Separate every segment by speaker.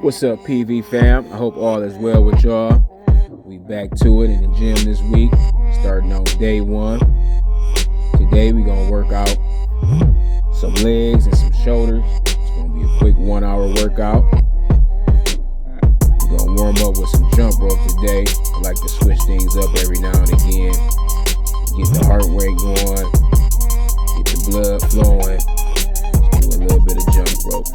Speaker 1: What's up, PV fam? I hope all is well with y'all. We back to it in the gym this week, starting on day one. Today we gonna work out some legs and some shoulders. It's gonna be a quick 1 hour workout. We're gonna warm up with some jump rope today. I like to switch things up every now and again. Get the heart rate going, get the blood flowing. Let's do a little bit of jump rope.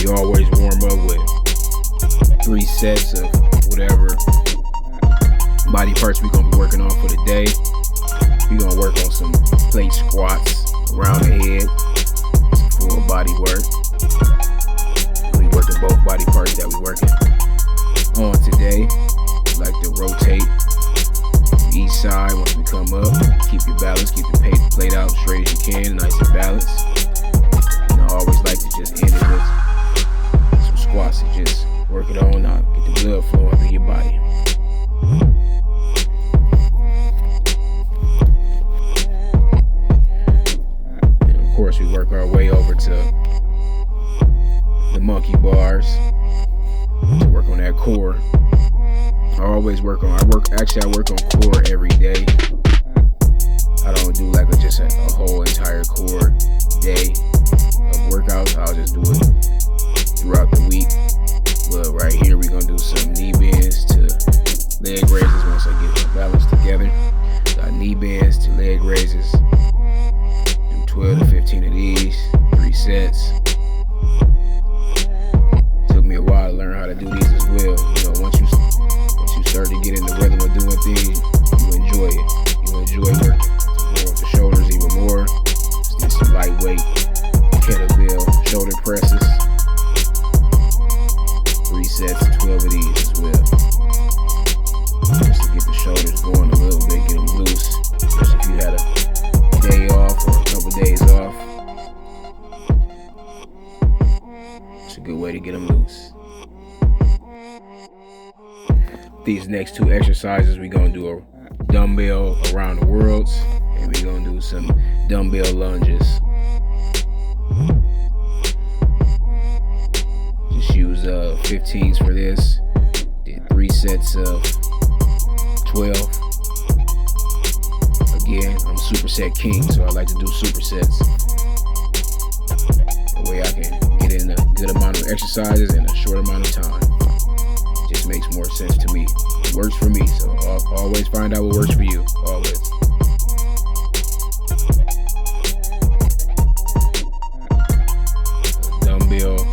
Speaker 1: We always warm up with 3 sets of whatever body parts we're gonna be working on for the day. We're gonna work on some plate squats around the head, some full body work. We working both body parts that we're working on today. We like to rotate each side once we come up. Keep your balance, keep the plate out straight as you can, nice and balanced. And I always like to just end it with some squats and just work it on out, get the blood flowing through your body. And of course we work our way over to the monkey bars to work on that core. I work on core every day. I don't do like just a whole entire core day of workouts. I'll just do it throughout the week. But right here we're gonna do some knee bends to leg raises once I get my balance together. Got knee bends to leg raises. Do 12 to 15 of these, 3 sets. Took me a while to learn how to do these as well. You know, once you start to get in the rhythm of doing things, you enjoy it. You enjoy working more with the shoulders even more. Just do some lightweight kettlebell shoulder presses. 3 sets, 12 of these as well. Just to get the shoulders going a little bit, get them loose. Especially if you had a day off or a couple days off. It's a good way to get them loose. These next 2 exercises, we're going to do a dumbbell around the worlds, and we're going to do some dumbbell lunges. Just use 15s for this. Did 3 sets of 12. Again, I'm superset king, so I like to do supersets. That way I can get in a good amount of exercises in a short amount of time. Just makes more sense to me. It works for me, so always find out what works for you. Always. Dumbbell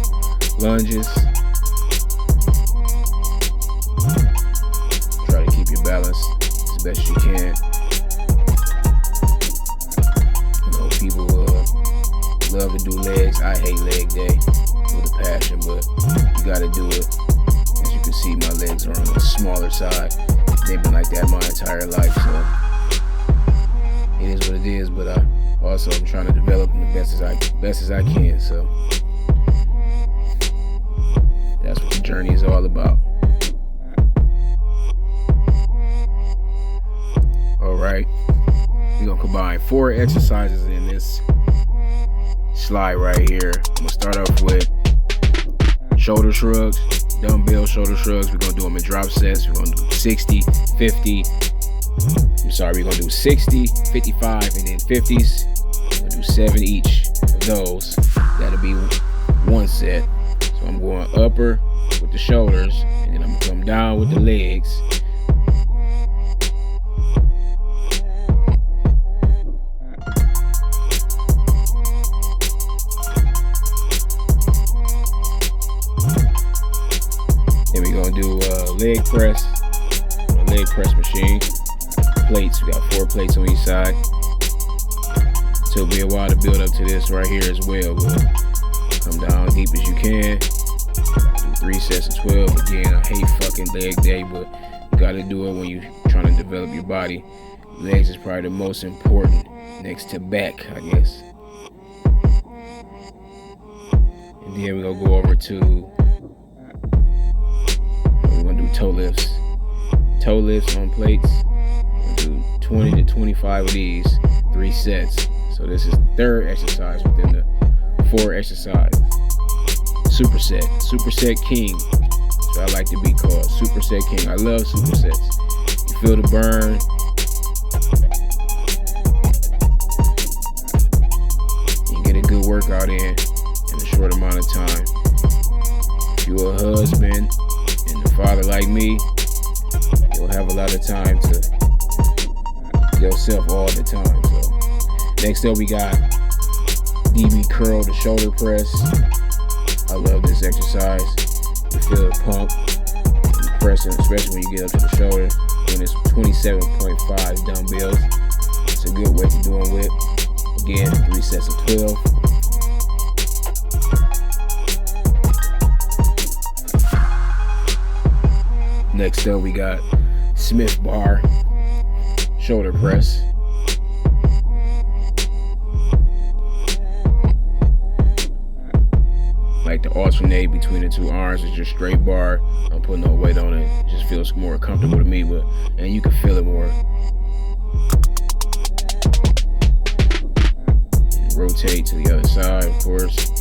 Speaker 1: lunges. Try to keep your balance as best you can. You know, people love to do legs. I hate leg day with a passion, but you gotta do it. As you can see, my legs are on the smaller side. They've been like that my entire life, so it is what it is. But I also am trying to develop them the best as I can. So that's what the journey is all about. All right, we're gonna combine 4 exercises in this slide right here. I'm gonna start off with shoulder shrugs. Dumbbell shoulder shrugs. We're gonna do them in drop sets. We're gonna do 60, 50. We're gonna do 60, 55, and then 50s. We're gonna do 7 each of those. That'll be 1 set. So I'm going upper with the shoulders, and then I'm gonna come down with the legs. Then we're gonna do leg press, a leg press machine. Plates, we got 4 plates on each side. Took me a while to build up to this right here as well, but come down deep as you can. Do 3 sets of 12. Again, I hate fucking leg day, but you gotta do it when you're trying to develop your body. Legs is probably the most important, next to back, I guess. And then we're gonna go over to toe lifts. Toe lifts on plates. We'll do 20 to 25 of these, 3 sets. So this is the third exercise within the 4 exercises. Superset king. So I like to be called superset king. I love supersets. You feel the burn. You get a good workout in a short amount of time. If you're a husband and a father like me, you'll have a lot of time to yourself all the time. So next up we got DB curl, the shoulder press. I love this exercise. You feel it pump, you pressing, especially when you get up to the shoulder. When it's 27.5 dumbbells, it's a good weight to do them with. Again, 3 sets of 12. Next up, we got Smith bar shoulder press. Like to alternate between the 2 arms. It's just straight bar. I'm putting no weight on it. It just feels more comfortable to me, and you can feel it more. And rotate to the other side, of course.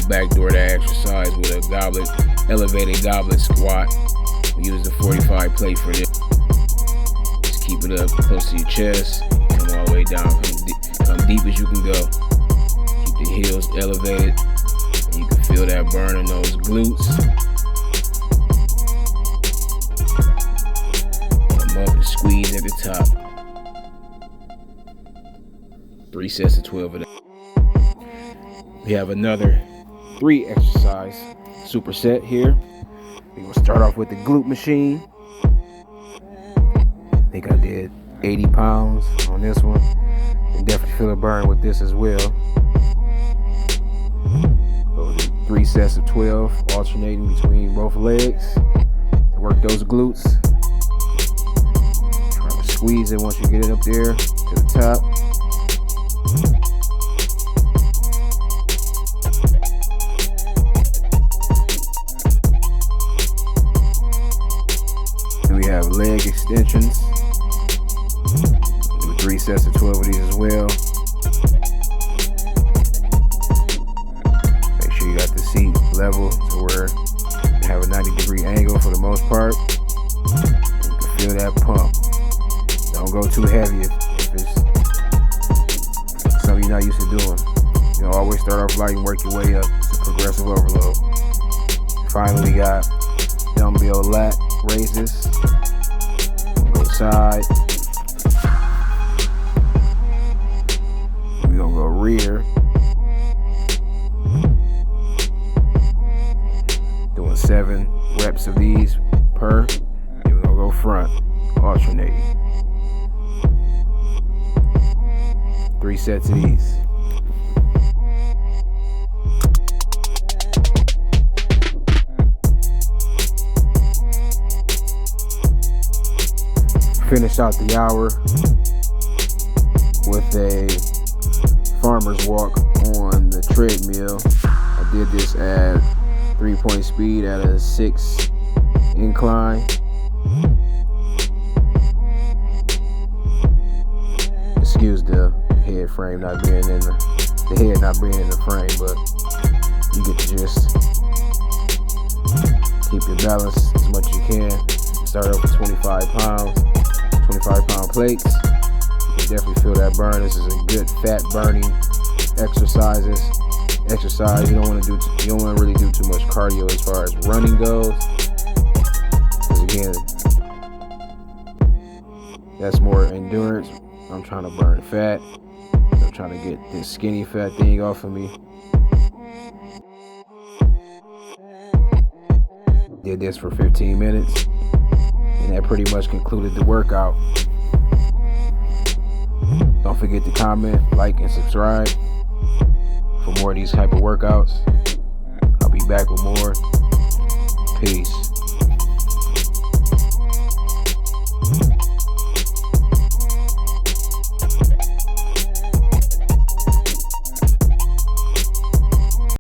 Speaker 1: Backdoor that exercise with a goblet, elevated goblet squat. We use the 45 plate for this. Just keep it up close to your chest. Come all the way down. Come deep as you can go. Keep the heels elevated. And you can feel that burn in those glutes. Come up and squeeze at the top. 3 sets of 12 of that. We have another 3 exercise superset here. We're gonna start off with the glute machine. I think I did 80 pounds on this one. And definitely feel a burn with this as well. So 3 sets of 12, alternating between both legs to work those glutes. Trying to squeeze it once you get it up there to the top. We have leg extensions. Do 3 sets of 12 of these as well. Make sure you got the seat level to where you have a 90-degree angle for the most part. And you can feel that pump. Don't go too heavy if it's something you're not used to doing. You know, always start off light and work your way up. It's a progressive overload. Finally, we got dumbbell lat raises. Go side. We're gonna go rear. Doing 7 reps of these per. And we're gonna go front, alternating. 3 sets of these. Finish out the hour with a farmer's walk on the treadmill. I did this at 3-point speed at a 6 incline. Excuse the head frame not being in the head not being in the frame, but you get the gist. Keep your balance as much as you can. Start off with 25 pounds. 25-pound plates. You can definitely feel that burn. This is a good fat burning exercise. You don't want to really do too much cardio as far as running goes. Because again, that's more endurance. I'm trying to burn fat. I'm trying to get this skinny fat thing off of me. Did this for 15 minutes. And that pretty much concluded the workout. Don't forget to comment, like, and subscribe for more of these type of workouts. I'll be back with more. Peace.